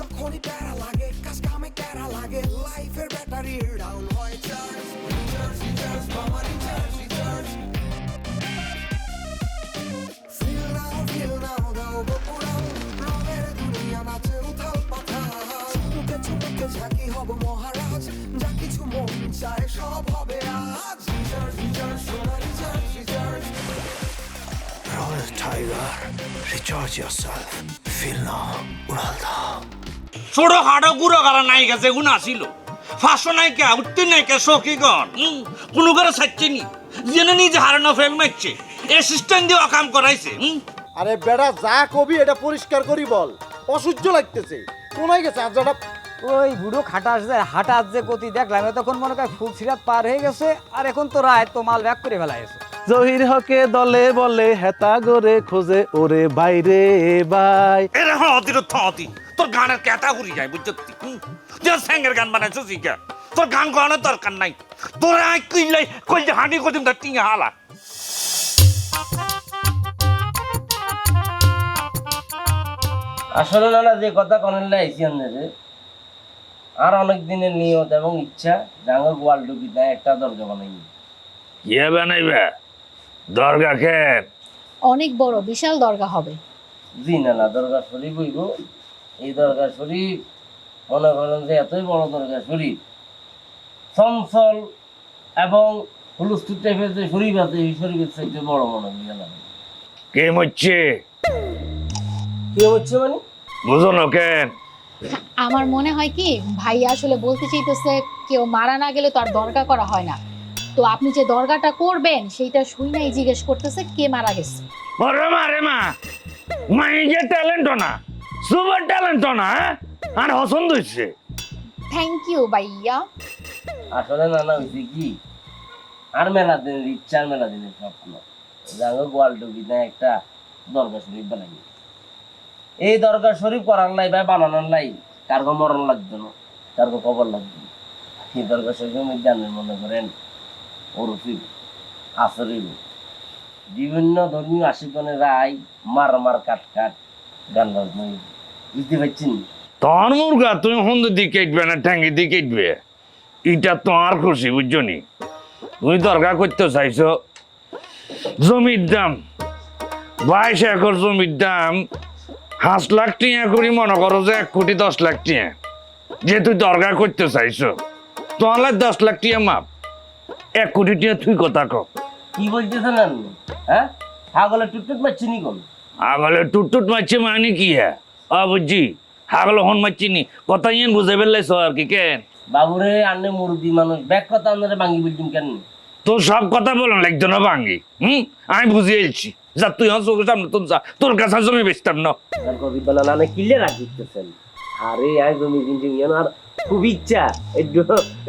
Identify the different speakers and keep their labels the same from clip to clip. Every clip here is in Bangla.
Speaker 1: যখনই প্যারা লাগে কাজ কামে প্যারা লাগে লাইফের ব্যাটারি ডাউন হয় চার্জ রিচার্জ মামা রিচার্জ ফিল নাও দাও বকুড়াও রঙের দুনিয়া নাচে উথাল পাথাল চুমুকে চুমুকে ঝাঁকি হব মহারাজ যা কিছু মন চায় সব হবে আজ রিচার্জ সোনা recharge Royal Tiger, recharge yourself. Feel now, উড়াল দাও।
Speaker 2: ছোট খাটো গুড়ো গাড়া নায়িকা যেগুলো আসিল ফাঁসো নায়িকা উত্তীর নায়িকা সখীগণ কোনো করে ছাড়ছে নি জেনে নিজে হারানো ফেল মারছে অ্যাসিস্ট্যান্ট দিয়ে অকাম করাইছে
Speaker 3: আরে বেটা যা কবি এটা পরিষ্কার করি বল অসহ্য লাগতেছে কোনায় গেছে আজাটা
Speaker 4: ওই বুড়ো খাটাস যে হাঁটার যে গতি দেখলাম তখন মনে হয় ফুল সিরাত পার হয়ে গেছে আর এখন তো রায় তো মাল ব্যাক করে ফেলাইছে
Speaker 5: জহির হকে দলে বলে হেতা গরে খোঁজে ওরে বাইরে বাই
Speaker 2: এরে হতি হতি তোর গানের ক্যাটাগরি যায় বুঝছিস তুই স্যাঙ্গের গান বানাইছিস শিখা তোর গান গানের দরকার নাই তোর কইলাই কই যে হাঁটি কদিন ধর টিঙে হালা
Speaker 6: আসলে নানা যে কথা কনেন লাইছি আপনাদের আর অনেক দিনের নিয়ত এবং ইচ্ছা জাঙ্গা গোয়াল ডুবি দেয় একটা দরজা বানাই
Speaker 2: ইয়ে বানাইবে দরগা খেত
Speaker 7: অনেক বড় বিশাল দরগা হবে।
Speaker 6: জি নানা দরগা শরীফ হইব এই দরগা শরীফ মনে করেন যে এতই বড় দরগা শরীফ চঞ্চল এবং হুলস্থুল টাইপের যে শরীফ আছে এই শরীফের চাইতে বড় মনে হয় না
Speaker 2: কে মরছে
Speaker 6: কি হচ্ছে মানে
Speaker 2: বুঝো না কেন
Speaker 7: আমার মনে হয় কি ভাইয়া আসলে বলতে চাইতেছে কেউ মারা না গেলে তো আর দরগা করা হয় না, তো আপনি যে দরগাটা করবেন সেইটা শুনেই জিজ্ঞেস করতেছে কে মারা গেছে।
Speaker 2: ওরে মা রে মা মাইকে ট্যালেন্ট না সুপার ট্যালেন্ট না আর পছন্দ হচ্ছে
Speaker 7: থ্যাংক ইউ ভাইয়া।
Speaker 6: আসলে নানা হয়েছে কি আর মেলা দিনের ইচ্ছা আর মেলা দিনের স্বপ্ন জাঙ্গা গোয়াল ডুবি দেয় একটা দরগা শরীফ বানাই এই দরগা শরীফ করার লাই বা বানানোর লাই কারগো মরণ লাগতো না কারগো কবর লাগতো না এই দরগা শরীফের মধ্যে জানেন মনে করেন ওরফিব আসরিব বিভিন্ন ধর্মীয় আশিকনের রায় মার কাট গান বাজনা বুঝতে পারছেন
Speaker 2: তোর মুরগা তুমি হুন্দ দিয়ে কেটবে না ঠ্যাঙ্গি দিয়ে কেটবে এটা তোমার খুশি বুঝছো নি তুমি দরকার করতে চাইছো জমির দাম 22 একর জমির দাম 5 লাখ টাকা করে মনে করো যে 1,10,00,000 টাকা যে তুই দরকার করতে চাইছো তাহলে 10 লাখ টাকা মাপ 1 কোটি টাকা তুই কথা কও
Speaker 6: কি বলতেছেন আপনি হ্যাঁ ছাগলে টুটটুট মারছি নি কোন
Speaker 2: আগলে টুটটুট মারছে মানে কি হ্যাঁ বুঝছি আগলে হন মারছি নি কথা ইয়েন বুঝে ফেললেছ আর কি কেন
Speaker 6: বাবুরে আন্নে মুরব্বী মানুষ ব্যাগ কথা আপনারা ভাঙ্গি বলছেন কেন
Speaker 2: তোর সব কথা বলুন লাগতো না ভাঙ্গি আমি বুঝিয়ে এলছি যা তুই আমার চোখের সামনে তোর যা তোর কাছে জমি বেচতাম না
Speaker 6: কবি বলা না কিলে রাখতেছেন আরে আই জমি কিনছি আর খুব ইচ্ছা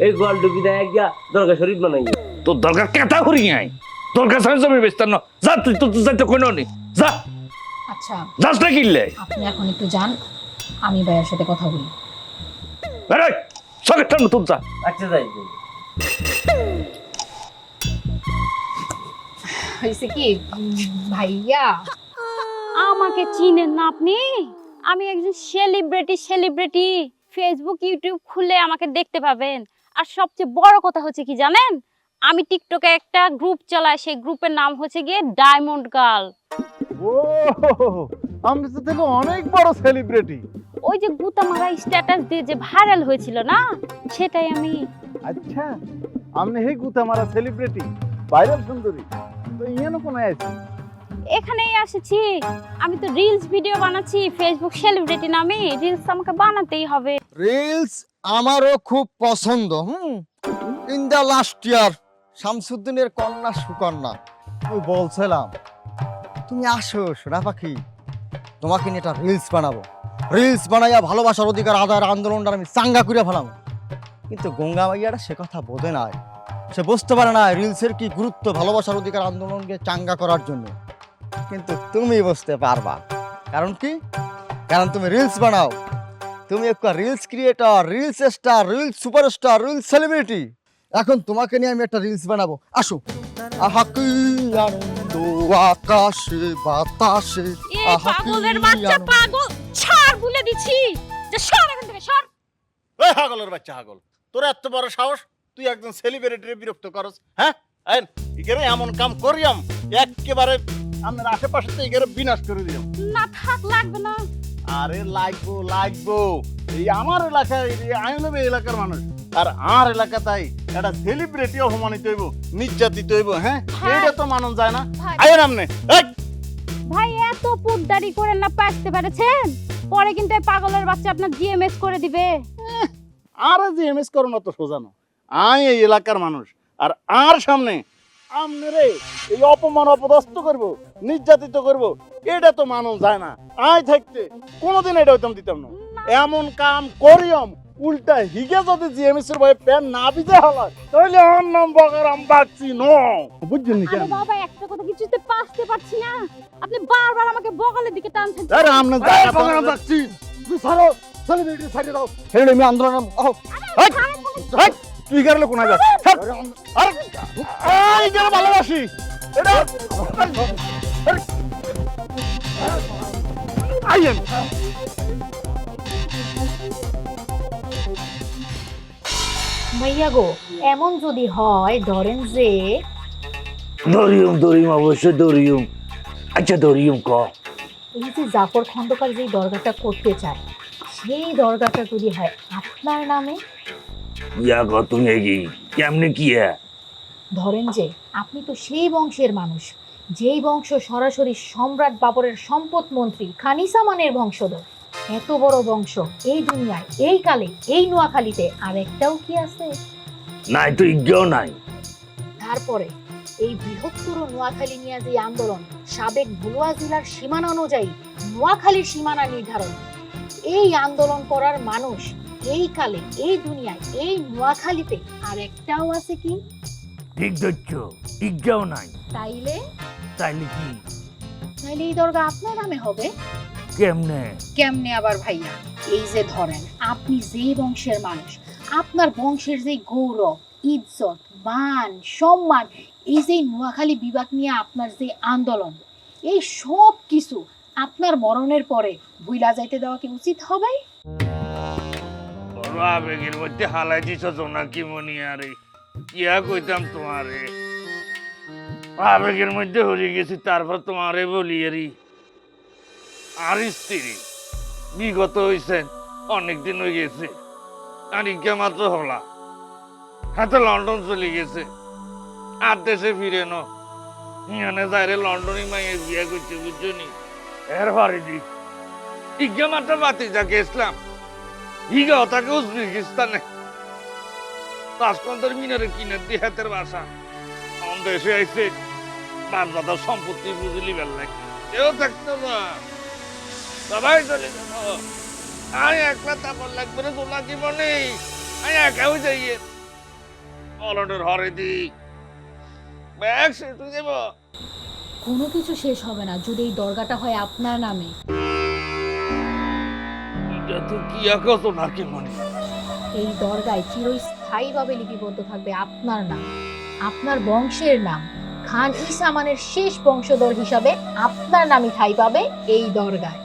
Speaker 6: এই গোয়াল ডুবি দেয় একটা দরগা শরীফ বানাই
Speaker 2: তোর দরকার কেতা করি আই তোর কাছে জমি বেচতাম না যা তুই তোর যাইতে কোনো নেই যা
Speaker 7: আচ্ছা
Speaker 2: যাস না কিনলে
Speaker 7: আপনি এখন একটু যান, আমি ভাইয়ার সাথে কথা বলি।
Speaker 2: আরে চোখের সামনে তোর যা
Speaker 6: আচ্ছা যাই
Speaker 7: হয়েছে কি ভাইয়া
Speaker 8: আমাকে চিনেন না আপনি? আমি একজন সেলিব্রিটি ফেসবুক ইউটিউব খুলে আমাকে দেখতে পাবেন। আর সবচেয়ে বড় কথা হচ্ছে কি জানেন, আমি টিকটকে একটা গ্রুপ চালাই, সেই গ্রুপের নাম হচ্ছে গিয়ে ডায়মন্ড গার্ল।
Speaker 5: ও আমি তো থেকে অনেক বড় সেলিব্রিটি
Speaker 8: ওই যে গুতামারা স্ট্যাটাস দিয়ে যে ভাইরাল হয়েছিল না, সেটাই আমি।
Speaker 5: আচ্ছা আমনে হে গুতা মারা সেলিব্রিটি ভাইরাল সুন্দরী তো ইয়ানো কোন আছে
Speaker 8: এখানেই এসেছি। আমি তো রিলস ভিডিও বানাচ্ছি ফেসবুক সেলিব্রিটি নামে, রিলস আমাকে বানাতেই হবে।
Speaker 3: রিলস আমারও খুব পছন্দ ইন দ্য লাস্ট ইয়ার শামসুদ্দিনের কন্যা সুকন্যা আমি বলছিলাম তুমি আসো সোনা পাখি তোমাকে নিয়ে একটা রিলস বানাবো, রিলস বানাইয়া ভালোবাসার অধিকার আদায়ের আন্দোলনটা আমি চাঙ্গা করে ফেলাম। কিন্তু গঙ্গা মাইয়াটা সে কথা বোঝে নাই, সে বুঝতে পারে না রিলসের কি গুরুত্ব ভালোবাসার অধিকার আন্দোলনকে চাঙ্গা করার জন্য। কিন্তু তুমি বুঝতে পারবা, কারণ কি? কারণ তুমি রিলস বানাও, তুমি একটা reels creator, reels star, reels superstar, reels celebrity. এখন তোমাকে নিয়ে আমি একটা রিলস বানাবো, আসো। আহা কি আনন্দ আকাশে বাতাসে,
Speaker 8: এ পাগলের বাচ্চা পাগল, ছাড় বলে দিছি। সর এখান থেকে সর।
Speaker 5: ওই হাগলের বাচ্চা হাগল, তোর এত বড় সাহস, তুই একজন সেলিব্রিটির বিরক্ত করস? হ্যাঁ আইন ইগেরে এমন কাম করিয়াম একেবারে আমার আশেপাশে তো ইগেরে বিনাশ করে দিলাম।
Speaker 8: না থাক, লাগবে না।
Speaker 5: আরে লাগবো লাগবো, এই আমার এলাকায় আমি নেবে এলাকার মানুষ, আর আর এলাকা তাই একটা সেলিব্রিটি অপমানিত হইব, নির্যাতিত হইব। হ্যাঁ এটা তো মানন যায় না।
Speaker 8: ভাই।
Speaker 5: আয় নামনে
Speaker 8: ভাই এত পুটদারি করেন না, পাইতে পেরেছেন? পরে কিন্তু এই পাগলের বাচ্চা আপনার জিএমএস করে দিবে।
Speaker 5: আরে যে এমএস করো না তো সোজানো, আমি এই এলাকার মানুষ, আর আর সামনে আমনে রে এই অপমান অপদস্থ করব, নির্যাতিত করব, এটা তো মানন যায় না। আয় থাকতে কোনোদিন এটা হইতাম দিতাম না। এমন কাম করিয়ম উল্টা হিগে যদি জিএমএস এর ভয়ে প্যান না বিজে হলো, তাহলে আমার নাম বগারাম বাগচি নো। বুঝছেন নি
Speaker 8: আরে
Speaker 5: কেন?
Speaker 8: বাবা, একটা কথা কিছুতে পারতে পারছি না, আপনি বারবার আমাকে বগলের দিকে টানছেন।
Speaker 5: আরে আমনে
Speaker 3: এই বগারাম বাগচি, তুই ছাড়ো, সেলিব্রিটি ছাড়ি দাও। হেরে আমি আন্দোলন
Speaker 5: তুই গেলে কোনা যাস? আরে গেলে ভালোবাসি এটা আইয়েন।
Speaker 7: ভাইয়া গো, এমন যদি হয় ধরেন যে
Speaker 2: দরিয়ম অবশ্যই দরিয়ম। আচ্ছা দরিয়ম ক।
Speaker 7: এই যে জাফর খন্দকার যেই দরগাটা করতে চায়, সেই দরগাটা যদি হয় আপনার নামে,
Speaker 2: ইয়া ক তুমি কি কেমনে কি
Speaker 7: ধরেন যে আপনি তো সেই বংশের মানুষ, যেই বংশ সরাসরি সম্রাট বাবরের সম্পদ মন্ত্রী খানিসামানের বংশধর। এত বড় বংশ এই দুনিয়ায়, এই কালে, এই নোয়াখালীতে আর একটাও কি আছে?
Speaker 2: নাই তো ইজ্ঞাও নাই।
Speaker 7: তারপরে এই বৃহত্তর নোয়াখালী নিয়ে যে আন্দোলন, সাবেক ভুলুয়া জেলার সীমানা অনুযায়ী নোয়াখালীর সীমানা নির্ধারণ, এই আন্দোলন করার মানুষ এই কালে, এই দুনিয়ায়, এই নোয়াখালীতে আর একটাও আছে কি?
Speaker 2: ঠিক ধরছ, ইজ্ঞাও নাই।
Speaker 7: তাইলে
Speaker 2: তাইলে কি?
Speaker 7: তাইলে এই দরগা আপনার নামে হবে।
Speaker 2: কেমনে?
Speaker 7: কেমনে আবার ভাইয়া? এই যে ধরেন আপনি যেই বংশের মানুষ, আপনার বংশের যে গৌরব, ইজ্জত, মান, সম্মান, এই যে নোয়াখালী বিভাগ নিয়ে আপনার যে আন্দোলন, এই সব কিছু আপনার মরণের পরে ভুইলা যাইতে দেওয়া কি উচিত হবে?
Speaker 2: বড় আবেগের মধ্যে হালাই দিছ জোনাকি মনি। আরে কিয়া কইতাম তোমারে, আবেগের মধ্যে হয়ে গেছি। তারপর তোমারে বলি আরি, আর স্ত্রী বিগত হয়েছেন অনেকদিন হয়ে গেছে, আর ইকে মাত্র হলা হাতে লন্ডন চলে গেছে, আর দেশে ফিরে ন ইয়ানে যাইরে লন্ডনে মাইয়ে বিয়া করছে, বুঝছো নি? এর বাড়ি দি ইকে মাত্র বাতি যাকে ইসলাম ইগা তাকে উজবেকিস্তানে তাসকন্দর মিনারে কিনে দিয়ে হাতের বাসা আমার দেশে আইছে। বাপদাদার সম্পত্তি বুঝলি বেল্লাই কেউ থাকতো না, সবাই চলে গেল। আমি একলা তাপর লাগবে না তোলা জীবনে, আমি একাও যাইয়ে অলটের হরে দি ব্যাগ শেষ হয়ে যাব।
Speaker 7: কোনো কিছু শেষ হবে না যদি এই দরগাটা হয় আপনার নামে।
Speaker 2: এটা তো কি একতো নাকি মনে?
Speaker 7: এই দরগায় চিরস্থায়ীভাবে লিপিবদ্ধ থাকবে আপনার নাম, আপনার বংশের নাম। খান ইসামানের শেষ বংশধর হিসাবে আপনার নামই ঠাঁই পাবে এই দরগায়।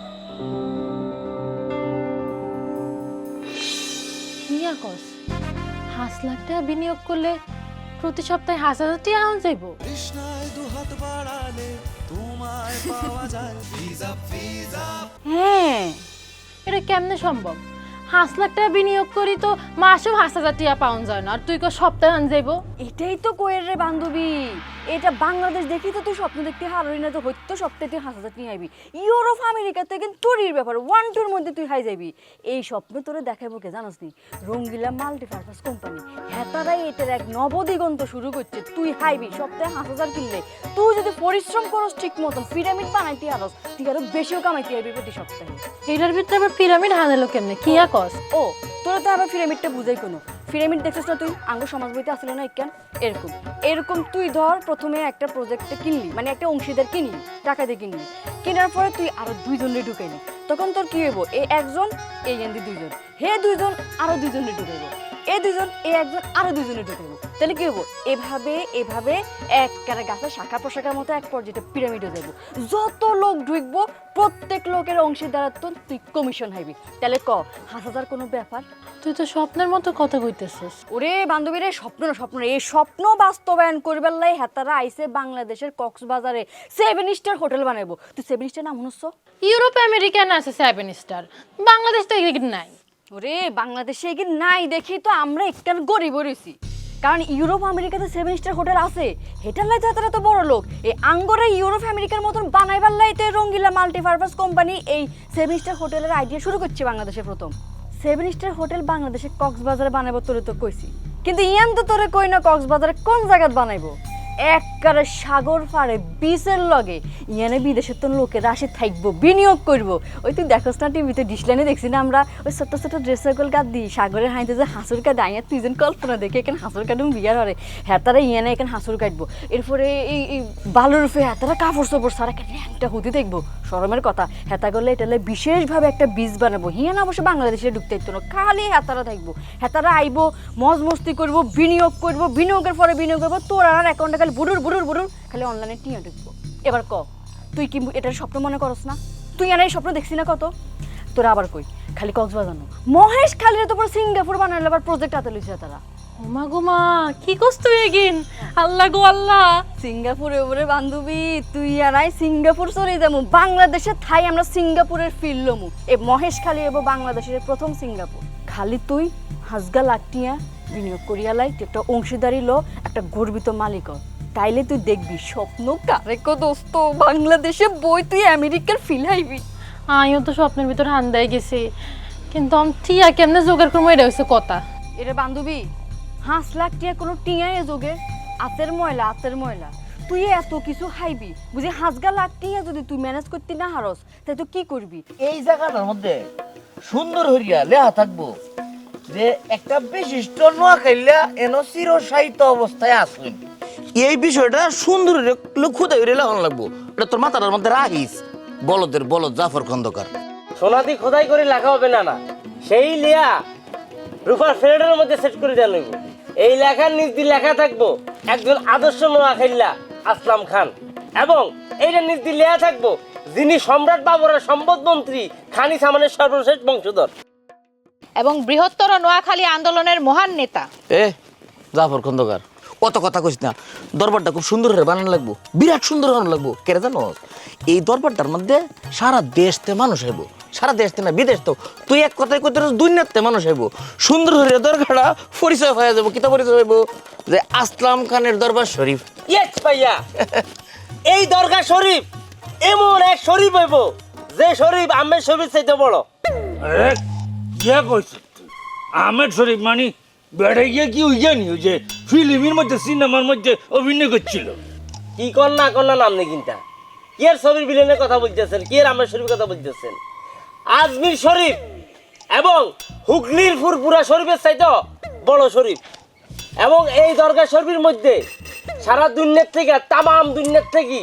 Speaker 9: মিয়া কস 5 লাখ টাকা বিনিয়োগ করলে প্রতি সপ্তাহে 1000 টাকা আউন যাইব। হ্যাঁ, এটা কেমনে সম্ভব? 5 লাখ টাকা বিনিয়োগ করি তো মাসেও 5000 টাকা পাউন যায় না, আর তুই কো সপ্তাহে আন যাইব।
Speaker 10: এটাই তো কোয়ের রে বান্ধবী, এটা বাংলাদেশ দেখি তো তুই স্বপ্ন দেখতে হারই না, তো হইতো সপ্তাহে তুই 1000 নিয়ে আইবি। ইউরোপ আমেরিকাতে কিন্তু তোরই ব্যাপার, 1-2 এর মধ্যে তুই হাই যাইবি। এই স্বপ্ন তোরে দেখাইবো কে জানাস নি? রঙ্গিলা মাল্টিপারপাস কোম্পানি, হেতারাই এটার এক নবদিগন্ত শুরু করছে। তুই হাইবি সপ্তাহে 5000 কিনলে, তুই যদি পরিশ্রম করস ঠিক মতন পিরামিড বানাইতে আরস, তুই আরো বেশিও কামাইতে আইবি প্রতি সপ্তাহে।
Speaker 9: এটার ভিতরে আবার পিরামিড হানালো কেমনে? কি কস?
Speaker 10: ও তোরা তো আবার পিরামিডটা বুঝাই কোনো পিরামিড দেখছিস না তুই? আঙ্গ সমাজ বইতে আসলে না কেন এরকম এরকম তুই ধর প্রথমে একটা প্রজেক্টে কিনলি, মানে একটা অংশীদার কিনলি, টাকা দিয়ে কিনলি, কেনার পরে তুই আরো 2 জনের ঢুকাইলি, তখন তোর কি হইব? এই একজন এই এন্দি 2 জন, হে 2 জন আরো 2 জনের ঢুকাইব। এই দুজন এই একজন আরো দুজনে ঢুকবো, তাহলে কি হবো? এভাবে এভাবে এক গাছের শাখা প্রশাখার মতো এক পর্যায়ে পিরামিড হয়ে যাবো। যত লোক ঢুকবো প্রত্যেক লোকের অংশীদারত্ব তুই কমিশন হাইবি। তাহলে 5,000 কোনো ব্যাপার?
Speaker 9: তুই তো স্বপ্নের মতো কথা কইতেছিস।
Speaker 10: ওরে বান্ধবীরে, স্বপ্ন না, স্বপ্ন না। এই স্বপ্ন বাস্তবায়ন করবার লাই হেতারা আইসে বাংলাদেশের কক্সবাজারে 7 স্টার হোটেল বানাইবো। তুই 7 স্টার নাম শুনছ?
Speaker 9: ইউরোপ আমেরিকান আছে 7 স্টার, বাংলাদেশ তো এদিকে নাই।
Speaker 10: ওরে বাংলাদেশে কি নাই দেখি তো আমরা একখান গরিব রয়েছি, কারণ ইউরোপ আমেরিকাতে 7 স্টার হোটেল আছে, হেটার লাই যাতারা তো বড় লোক। এই আঙ্গরে ইউরোপ আমেরিকার মতন বানাইবার লাইতে রঙ্গিলা মাল্টিপারপাস কোম্পানি এই 7 স্টার হোটেলের আইডিয়া শুরু করছে বাংলাদেশে প্রথম। 7 স্টার হোটেল বাংলাদেশে কক্সবাজারে বানাইবো তোরে তো কইছি, কিন্তু ইয়ান তো তোরে কই না কক্সবাজারে কোন জায়গায় বানাইবো। একবারে সাগর পাড়ে বিচের লগে ইয়ানে বিদেশের তো লোকের আসে থাকবো, বিনিয়োগ করবো। ওই তুই দেখোস না টিভিতে ডিসলাইনে দেখছি না আমরা, ওই ছোট্ট ছোট্ট ড্রেসের গাদ দিই সাগরের হাইতে যে হাঁসুর কাট আইয়া তুইজন কল্পনা দেখে এখানে হাঁসুর কাটুম বিয়ার হরে হেতারা ইয়ানে এখানে হাঁসুর কাটবো। এরপরে এই বালুর রূপে হেতারা কাপড় চোপড় সারা একটা হুতি দেখবো। শরমের কথা, হেতা করলে এটা বিশেষভাবে একটা বীজ বানাবো। হিয়ান অবশ্য বাংলাদেশে ঢুকতে হতো না, খালি হেতারা থাকবো। হেতারা আইবো, মজ মস্তি করবো, বিনিয়োগ করবো, বিনিয়োগের পরে বিনিয়োগ করবো। তোর আর অ্যাকাউন্টে খালি বুড়ুর বুড়ুর বুড়ুর খালি অনলাইনে টিয়া ঢুকবো। এবার তুই কি এটার স্বপ্ন মনে করস না? তুই আর এই স্বপ্ন দেখছি না কত? তোরা আবার কই খালি কক্সবাজার না, মহেশ খালির তো পুরো সিঙ্গাপুর বানাইলে আবার প্রজেক্ট হাতে লইছে তারা।
Speaker 9: ওমা গোমা কি কস তুই এগিন? আল্লাহ গো আল্লাহ,
Speaker 10: সিঙ্গাপুরে ওরে বান্ধবী তুই আর আই সিঙ্গাপুর চলে যাবো। বাংলাদেশে থাই আমরা সিঙ্গাপুরের ফিল লমু। এ মহেশ খালি এবো বাংলাদেশের প্রথম সিঙ্গাপুর। খালি তুই হাজগা লাখটিয়া বিনিয়োগ করিয়া লাই, তুই একটা অংশীদারি লো, একটা গর্বিত মালিক হ। তাইলে তুই দেখবি স্বপ্ন কারে কো দোস্ত, বাংলাদেশে বই তুই আমেরিকার ফিল আইবি।
Speaker 9: আমিও তো স্বপ্নের ভিতর হান্দাই গেছি, কিন্তু আমি টিয়া কেমনে জোগাড় করবো এটা হচ্ছে কথা।
Speaker 10: এরে বান্ধবী, 5 লাখ টিয়া কোনো টিয়াই যোগে? আতের ময়লা, আতের ময়লা। তুই এত কিছু খাইবি বুঝি, হাজগা লাখ টিয়া যদি তুই ম্যানেজ করতে না হারস তাই তো কি করবি?
Speaker 6: এই জায়গাটার মধ্যে সুন্দর হরিয়া লেখা থাকবো যে একটা বিশিষ্ট নোয়াখাইলা এন চিরসাহিত্য অবস্থায় আসবেন। এই বিষয়টা সুন্দর খুদাই লেখানো লাগবো। এটা তোর মাথার মধ্যে রাখিস। বলদের বলদ জাফর খন্দকার সোনাদি খোদাই করে লেখা হবে না, না সেই লিয়া রূপার ফ্রেডের মধ্যে সেট করে দেওয়া লাগবে। এই লেখার নিচ দিয়ে লেখা থাকবো একজন আদর্শ নোয়াখাইলা আসলাম খান, এবং এইটার নিচ দিয়ে লেখা থাকবো যিনি সম্রাট বাবরের সম্পদ মন্ত্রী খানি সামানের সর্বশেষ বংশধর
Speaker 7: এবং বৃহত্তর নোয়াখালী আন্দোলনের মহান নেতা।
Speaker 6: জাফর খন্দকার কত কথা কইস না। দরবারটা খুব সুন্দর হয়ে বানানো লাগবো, বিরাট সুন্দর বানানো লাগবো। কেরে জানো, এই দরবারটার মধ্যে সারা দেশতে মানুষ আইবো, সারা দেশতে না বিদেশ তো। তুই এক কথায় কইতে দুনিয়াতে মানুষ আইবো। সুন্দর হয়ে দরগাটা পরিচয় হয়ে যাবো। কিতা পরিচয় হইব? যে আসলাম খানের দরবার শরীফ। ইয়েস ভাইয়া, এই দরগা শরীফ এমন এক শরীফ হইব যে শরীফ আহমেদ শরীফ চাইতে বড়।
Speaker 2: ইয়া কইছ আহমেদ শরীফ মানে বেড়ে গিয়ে কি ওই জানি ওই যে ফিল্মের মধ্যে সিনেমার মধ্যে অভিনয় করছিল।
Speaker 6: কি কন্যা কন্যা নাম নেই কিনতা কি এর শরীফ বিলেনের কথা বলতেছেন, কি এর আহমেদ শরীফের কথা বলতেছেন? আজমির শরীফ এবং হুগলির ফুরপুরা শরীফের চাইতে বড় শরীফ। এবং এই দরগা শরীফের মধ্যে সারা দুনিয়ার থেকে তামাম দুনিয়ার থেকে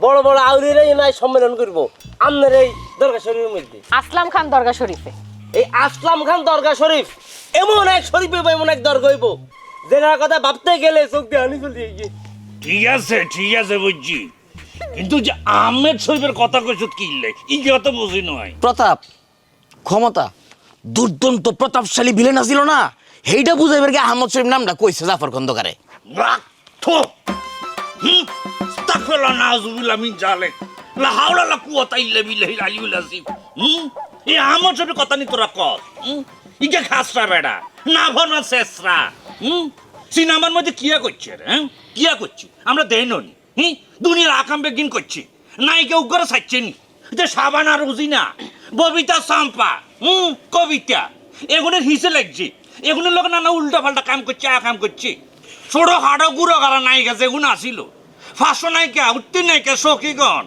Speaker 6: বড় বড় আউলিরা নাই সম্মেলন করব আমাদের এই দরগা শরীফের মধ্যে।
Speaker 7: আসলাম খান দরগা শরীফে
Speaker 6: এই আসলাম খান দরগা শরীফ এমন এক শরীফ হইব, এমন এক দরগা হইব যেটার কথা ভাবতে গেলে চোখ দিয়ে হানি চলে গিয়ে।
Speaker 2: ঠিক আছে বুঝছি, কিন্তু যে আহমেদ শরীফের কথা কইছ কি ই কথা বুঝি নয়।
Speaker 6: প্রতাপ, ক্ষমতা, দুর্দান্ত প্রতাপশালী ভিলেন ছিল না, সেইটা বুঝাইবার গিয়ে আহমদ শরীফ নামটা কইছে জাফর খন্দকারে।
Speaker 2: আস্তাগফিরুল্লাহ নাউযুবিল্লাহ মিন যালিক লা হাওলা লা কুওয়াতা ইল্লা বিল্লাহিল আলিয়্যিল আযীম। এই আহমদ শরীফের কথা নি তোরা কস ইকে খাসরা বেড়া না ভরনা শেষরা। সিনেমার মধ্যে কিয়া করছে রে? কিয়া করছি আমরা দেননি? দুনিয়ার আকাম বেগিন করছি নায়িকা উগ্র ছাড়ছেনি যে সাবানা রোজিনা ববিতা সাম্পা কবিতা এগুলোর হিসে লাগছে। এগুলোর লোক নানা উল্টা পাল্টা কাম করছে, কাম করছে। ছোট হাড়ো গুঁড়ো গাড়া নায়িকা যেগুলো আসিল, ফাঁসো নায়িকা, উত্তীর নায়িকা, সখীগণ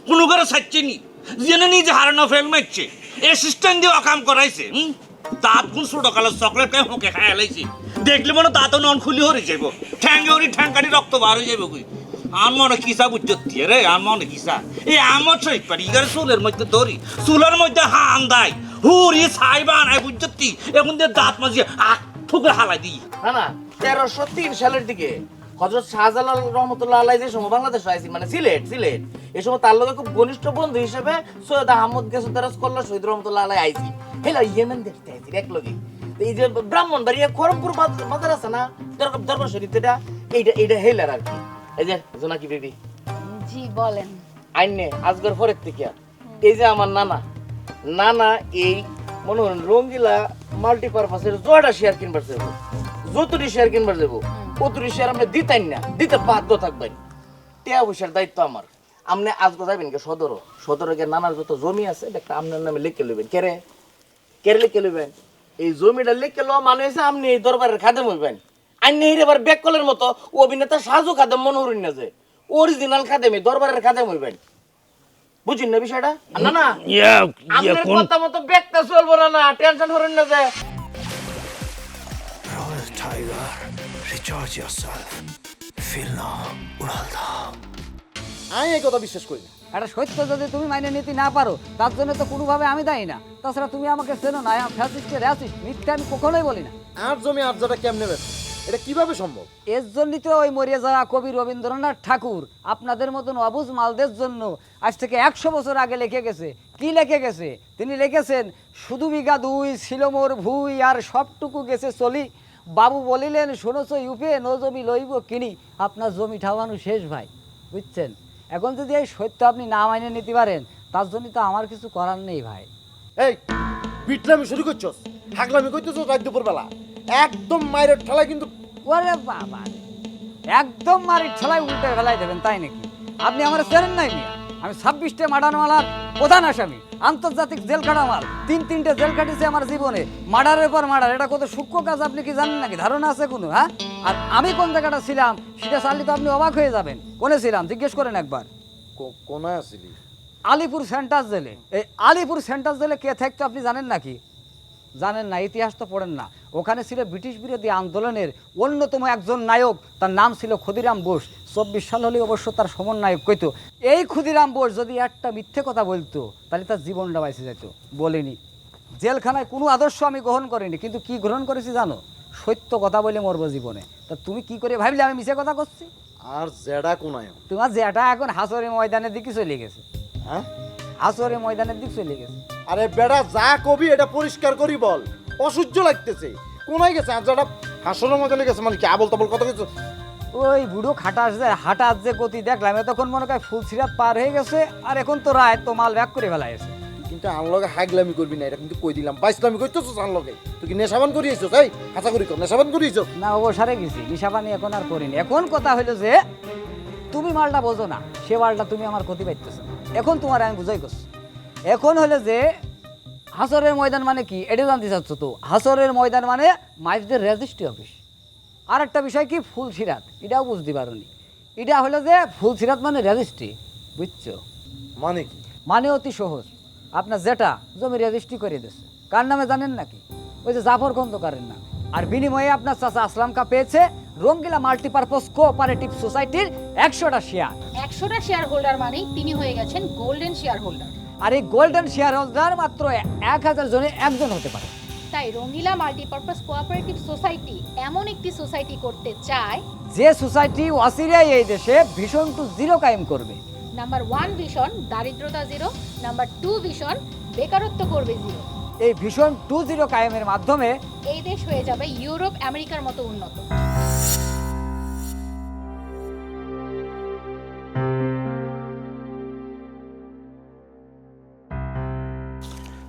Speaker 2: কোনো করে ছাড়ছেনি। জেনে নিজে হারানো ফেল মারছে, অ্যাসিস্ট্যান্ট দিয়ে অকাম করাইছে। দাঁত কোন ছোট কালো চকলেট খাই মুখে খাই লাইছে। দেখলে মনে দাঁতও নন খুলি হরে যাইব, ঠ্যাঙ্গে ওরি ঠ্যাঙ্কাটি রক্ত বার হয়ে যাইব। কই আর মনে কিসা বুঝতে রে, আর মনে কিসা এই আমার সই পারি ইগারে চুলের মধ্যে ধরি, চুলের মধ্যে হান দেয় হুরি ছাই বানায় বুঝতি। এখন দিয়ে দাঁত মাঝে
Speaker 6: ঠুকরে হালাই দিই। না না 1303 সালের দিকে হযরত শাহজালাল রহমতুল্লাহ আলাইহি যে সময় বাংলাদেশে আইছিল, মানে সিলেট এই সময় তার লগে খুব ঘনিষ্ঠ বন্ধু হিসেবে সৈয়দ আহমদ গেসুদারাজ কল্লা শহীদ রহমতুল্লাহ আলাইহি আইছি। হেলা ইয়েমেন দেখতে আইছি এক লগে। এই যে ব্রাহ্মণবাড়িয়া খড়মপুর বাজার আছে না, দরবার শরীফ, এইটা হেলার আর কি। এই যে জোনাকি বেবি,
Speaker 7: জি বলেন।
Speaker 6: আইনে আজগর পরের থেকে এই যে আমার নানা এই মনে হন রঙ্গিলা মাল্টিপারপাসের জয়টা শেয়ার কিনবার যাবো, যতটি শেয়ার কিনবার যাবো অতটি শেয়ার আপনি দিতেন না, দিতে বাধ্য থাকবেন। টেয়া পয়সার দায়িত্ব আমার। আপনি আজকে যাবেন কে সদরে গিয়ে নানার যত জমি আছে একটা আপনার নামে লিখে লইবেন। কেরে লিখে লইবেন? এই জমিটা লিখে লওয়া মানে হচ্ছে আপনি এই দরবারের খাদেম হইবেন। আইনে হিরে এবার ব্যাককলের মতো অভিনেতা সাজু খাদেম মনে হরিন না, যে অরিজিনাল খাদেমই দরবারের খাদেম হইবেন। বুঝিন না বিষয়টা? না না আপনার কথা মতো ব্যাকটা চলবো না, টেনশন হরিন না যে।
Speaker 1: Royal Tiger, recharge yourself. Feel now, উড়াল দাও।
Speaker 5: আমি এই কথা বিশ্বাস করি না।
Speaker 4: এটা সত্য যদি তুমি মাইনে নিতে না পারো তার জন্য তো কোনোভাবে আমি দায়ী না। তাছাড়া তুমি আমাকে চেনো না, ফ্যাসিস্টের অ্যাসিস্ট, মিথ্যা আমি কখনোই বলি না।
Speaker 5: আর জমি আর জায়গা কেমনে বেশ, এটা কিভাবে সম্ভব?
Speaker 4: এর জন্যই তো ওই মরিয়া যাওয়া কবি রবীন্দ্রনাথ ঠাকুর আপনাদের মতন অবুঝ মালদের জন্য আজ থেকে 100 বছর আগে লিখে গেছে। কি লিখে গেছে? তিনি লিখেছেন, শুধু বিঘা 2 ছিল মোর ভুই, আর সবটুকু গেছে চলি। বাবু বলিলেন, শোনোছ ইউপে, নো জমি লইব কিনি। আপনার জমি ঠাওয়ানো শেষ ভাই, বুঝছেন? এখন যদি এই সত্য আপনি না মাইনে নিতে পারেন তার জন্য তো আমার কিছু করার নেই ভাই।
Speaker 5: এই বিটলামি শুরু করছস, হাগলামি করতেছস রাত দুপুর বেলা, একদম মায়ের ঠেলায় কিন্তু।
Speaker 4: ওরে বাবা, একদম মারির ছেলাই উল্টে ফেলাই দেবেন তাই নাকি? আপনি আমার চেনেন নাই মিয়া? আমি 26টে মার্ডারওয়ালার প্রধান আসামি, আন্তর্জাতিক জেল খাটা মাল। 3-3টে জেল খাটিছে আমার জীবনে, মার্ডারের পর মার্ডার। এটা কত সূক্ষ্ম কাজ আপনি কি জানেন নাকি? ধারণা আছে কোনো? হ্যাঁ, আর আমি কোন জায়গাটা ছিলাম সেটা চাইলে তো আপনি অবাক হয়ে যাবেন। কোনে ছিলাম জিজ্ঞেস করেন একবার।
Speaker 5: কোনায় আসিলি?
Speaker 4: আলিপুর সেন্টার জেলে। এই আলিপুর সেন্টার জেলে কে থাকতো আপনি জানেন নাকি? জানেন না, ইতিহাস তো পড়েন না। ওখানে ছিল ব্রিটিশ বিরোধী আন্দোলনের অন্যতম একজন নায়ক, তার নাম ছিল ক্ষুদিরাম বোস। 24 সাল হলে অবশ্য তার সমন্বয়ক কইতো। এই ক্ষুদিরাম বোস যদি একটা মিথ্যে কথা বলতো তাহলে তার জীবনটা বাইসে যেত। বলিনি, জেলখানায় কোনো আদর্শ আমি গ্রহণ করিনি, কিন্তু কি গ্রহণ করেছি জানো? সত্য কথা বলে মরবো জীবনে। তা তুমি কি করে ভাবলে আমি মিছে কথা করছি?
Speaker 5: আর জেডা কোনায়?
Speaker 4: তোমার যেটা এখন হাসরে ময়দানের দিকে চলে গেছে।
Speaker 5: হ্যাঁ,
Speaker 4: হাসরে ময়দানের দিকে চলে গেছে।
Speaker 5: আরে বেড়া যা কবি এটা পরিষ্কার করি বল, অসহ্য লাগতেছে। কোনায় গেছে? আর যেটা হাসরের মধ্যে গেছে মানে কি আবল তাবল কথা কিছু?
Speaker 4: ওই বুড়ো খাটাস যে হাঁটার যে গতি দেখলাম, তখন মনে হয় ফুল সিরাত পার হয়ে গেছে। আর এখন তো রায় তো মাল ব্যাক করে ফেলাইছে।
Speaker 5: কিন্তু আনলগে হাগলামি করবি না, এটা কিন্তু কই দিলাম। বাইসলামি করতেছস আনলগে। তুই কি নেশাবান করিয়েছস? এই হাসা করি কর, নেশাবান করিয়েছস?
Speaker 4: না, অবসরে গেছি, নিশাপানি এখন আর করিনি। এখন কথা হইলো যে তুমি মালটা বোঝো না, সে মালটা তুমি আমার ক্ষতি পাইতেছ। এখন তোমার আমি বুঝাই করছি। এখন হলো যে হাসরের ময়দান মানে কি এটা জানতে চাচ্ছ তো? হাসরের ময়দান মানে মাইজদের রেজিস্ট্রি অফিস। আর একটা বিষয় কি, ফুল সিরাত, এটাও বুঝতে পারোনি। এটা হলো যে ফুল সিরাত মানে রেজিস্ট্রি, বুঝছো?
Speaker 5: মানে কি?
Speaker 4: মানে অতি সহজ, আপনার যেটা জমি রেজিস্ট্রি করে দিচ্ছে কার নামে জানেন নাকি? ওই যে জাফর খন্দকারের নাম। আর বিনিময়ে আপনার চাচা আসলাম কা পেয়েছে রঙ্গিলা মাল্টিপারপাস কোঅপারেটিভ সোসাইটির 100টা শেয়ার।
Speaker 7: 100টা শেয়ার হোল্ডার মানেই তিনি হয়ে গেছেন গোল্ডেন শেয়ার হোল্ডার।
Speaker 4: আর এই গোল্ডেন শেয়ার হোল্ডার মাত্র 1000 জনে একজন হতে পারে।
Speaker 7: তাই রঙ্গিলা মাল্টিপারপাস কোঅপারেটিভ সোসাইটি এমন একটি সোসাইটি করতে চায়
Speaker 4: যে সোসাইটি অচিরেই এই দেশে ভিশন টু জিরো কায়েম করবে।
Speaker 7: নাম্বার 1 ভিশন দারিদ্রতা জিরো, নাম্বার 2 ভিশন বেকারত্ব করবে জিরো।
Speaker 4: এই ভিশন 20 কায়েমের মাধ্যমে
Speaker 7: এই দেশ হয়ে যাবে ইউরোপ আমেরিকার মতো উন্নত।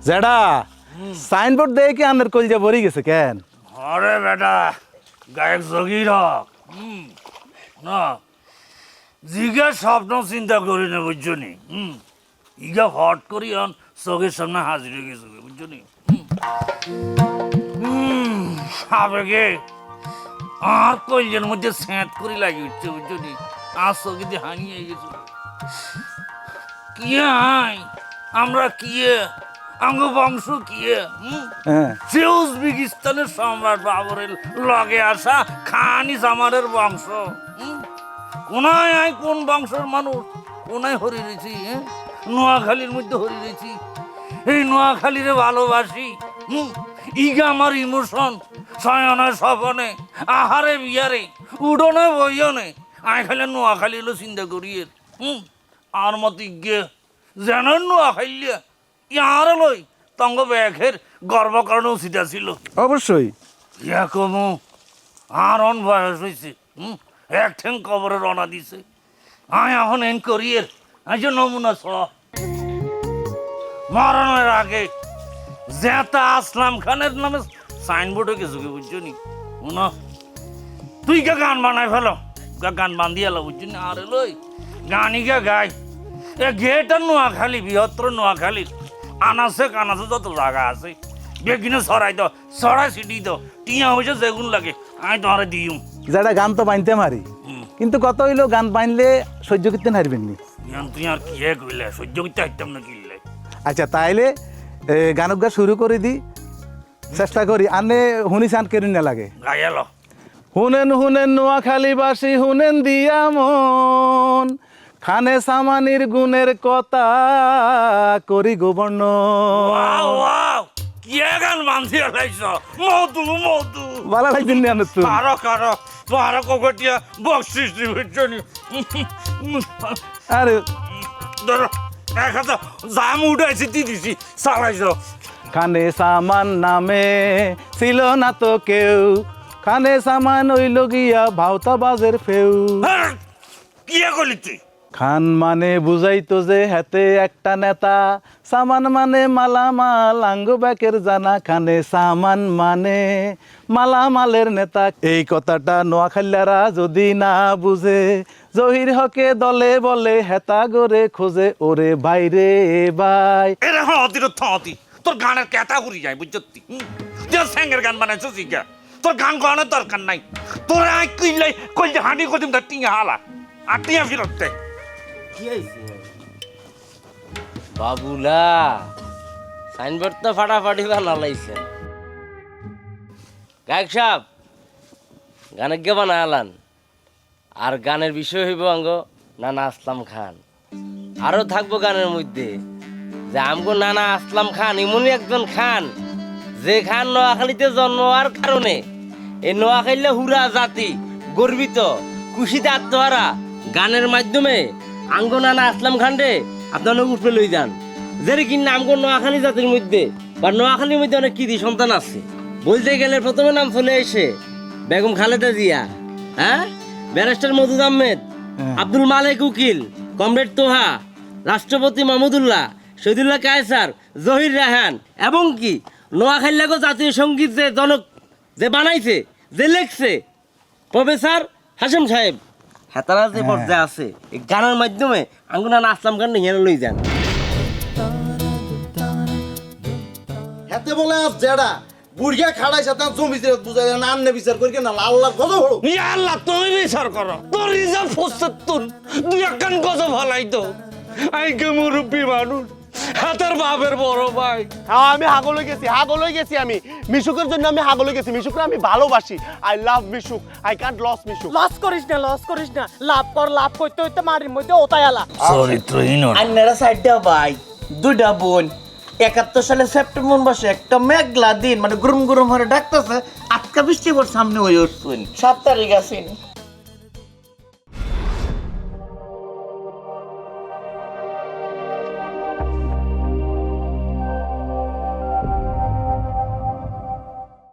Speaker 11: জেডা সাইনবোর্ড দেখে কি আন্নার কলজা ভরে গেছে কেন?
Speaker 2: আরে বেটা, গায়ক জগির হক না জিগা স্বপ্ন চিন্তা করি না, বুঝছো নি? ইগা হট করি আন চোখের সামনে হাজির হয়ে গেছে, বুঝছো নি? আবেগে আর কলজের মধ্যে স্যাঁত করে লাগি উঠছে, বুঝছো নি? আর চোখে দিয়ে হানিয়ে গেছে। কি হাই আমরা কি আঙ্গ বংশ কি উজবেকিস্তানের সম্রাট বাবরের লগে আসা খানি জামারের বংশ। কোনায় আই কোন বংশের মানুষ, কোনায় হরি রয়েছি, নোয়াখালীর মধ্যে হরি রয়েছি। এই নোয়াখালীরে ভালোবাসি, ইগা আমার ইমোশন। শয়নে স্বপনে আহারে বিয়ারে উডনে বইয়নে আই খাইলে নোয়া খাইলে চিন্তা করিয়ে আর মত ইগে যেন নোয়া খাইলে ইয়ার লই তঙ্গ ব্যাঘের গর্ব করানো উচিত ছিল।
Speaker 11: অবশ্যই।
Speaker 2: ইয়া কমু আর অন বয়স হয়েছে এক ঠেং কবরে রওনা দিছে আয় এখন এন করিয়ে আজ নমুনা ছ মরণের আগে জেতা আসলাম খানের নামে সাইনবোর্ডে কিছু কি বুঝছো নি না তুই কে গান বানাই ফেলো গান বান্ধিয়ে এলো বুঝছো না আরে লই গানিকে গাই এ গেট নোয়াখালী বৃহত্তর নোয়াখালী আনাসে কানাসে যত জায়গা আছে বেগিনে ছড়াই দাও ছড়াই ছিটি দাও টিয়া হয়েছে যেগুন লাগে আমি তোমারে দিম।
Speaker 11: যেটা গান তো বানতে মারি, কিন্তু কত হইলো গান বানলে সহ্য করতে হারবেন নি।
Speaker 2: তুই আর কি কইলে সহ্য করতে হারতাম না কিনলে।
Speaker 11: আচ্ছা তাইলে গান গা শুরু করে দি, চেষ্টা করি। আনে শুনি চান কেরি না লাগে
Speaker 2: গাই এলো
Speaker 11: হুনেন হুনেন নোয়াখালীবাসী হুনেন দিয়া মন খানে সামানির গুণের কথা করি গোবর্ণ।
Speaker 2: ওয়াও ওয়াও কি গান বান্ধি লাইছ মধু মধু
Speaker 11: ভালো লাগছেন না তো?
Speaker 2: কারো কারো তোমার ককটিয়া বকশিস দিবনি
Speaker 11: আরে
Speaker 2: ধরো এক হাতে জাম উঠাইছি দিছি চালাইছ।
Speaker 11: খানে সামান নামে ছিল না তো কেউ, খানে সামান ওইল গিয়া ভাওতা বাজের ফেউ।
Speaker 2: কি করলি তুই?
Speaker 11: খান মানে বুঝাইতো যে হাতে একটা নেতা, সামান মানে মালামাল আঙ্গ ব্যাকের জানা, খানে সামান মানে মালামালের নেতা। এই কথাটা নোয়াখালীরা যদি না বুঝে, জহির হকে দলে বলে হেতা গরে খোঁজে ওরে বাইরে বাই।
Speaker 2: এরে হতি হতি তোর গানের ক্যাটাগরি যায় বুঝছি তুই স্যাঙ্গের গান বানাইছো শিখা তোর গান গাওয়ানোর দরকার নাই। তোর আই কিনলাই কই যে হাঁটি কদিম তার টিঙা হালা আর টিঙা ফিরত দে।
Speaker 6: কি হয়েছে বাবুলা? সাইনবোর্ড তো ফাটাফাটি বানালাইছে। গায়ক সাহেব গানের গে বানালান, আর গানের বিষয় হইব আঙ্গ নানা আসলাম খান। আরো থাকবো গানের মধ্যে যে আমগো নানা আসলাম খান এমনই একজন খান যে খান নোয়াখালীতে জন্ম হওয়ার কারণে এই নোয়াখালীতে হুরা জাতি গর্বিত, খুশিতে আত্মহারা। গানের মাধ্যমে আঙ্গ নানা আসলাম খান রে আপনারা উপরে লই যান। যে কিনা আমগো নোয়াখালী জাতির মধ্যে বা নোয়াখালীর মধ্যে অনেক কৃতি সন্তান আছে। বলতে গেলে প্রথমে নাম চলে এসে বেগম খালেদা জিয়া, হ্যাঁ, ব্যারিস্টার মওদুদ আহমেদ, আব্দুল মালেক উকিল, কমরেড তোহা, রাষ্ট্রপতি মাহমুদুল্লাহ, শহীদুল্লাহ কায়সার, জহির রায়হান, এবং কি নোয়াখালীগো জাতীয় সঙ্গীত যে জনক যে বানাইছে যে লেখছে প্রফেসর হাশেম সাহেব, হেতারা যে পর্যায়ে আছে এই গানের মাধ্যমে আঙ্গুনা আসলাম গান নিয়ে লই যান।
Speaker 5: হেতে বলে আজ জেডা বুড়িয়া খাড়াই সাথে জমি বুঝাই না আন্নে বিচার করি কেন আল্লাহর কত বড়
Speaker 2: ইয়া আল্লাহ তুমি বিচার করো। তোর রিজার্ভ ফসতুন দুই একখান কত ভালাই তো আইকে মুরব্বী মানুষ হাতের বাপের বড় ভাই।
Speaker 12: হ্যাঁ আমি হাগলে গেছি আমি মিশুকের জন্য আমি হাগলে গেছি। মিশুকে আমি ভালোবাসি। I love Mishuk, I can't loss Mishuk. Loss করিস না লাভ করতে হইতে মারির মধ্যে ওতাই আলা
Speaker 2: চরিত্রহীন
Speaker 12: আন্নারা সাইডটা ভাই দুইটা বোন 71 সালে সেপ্টেম্বর মাসে একটা মেঘলা দিন মানে গরম গরম হয়ে ডাকতেছে আজকা বৃষ্টি সামনে হয়ে উঠছেন 7 তারিখ আছেন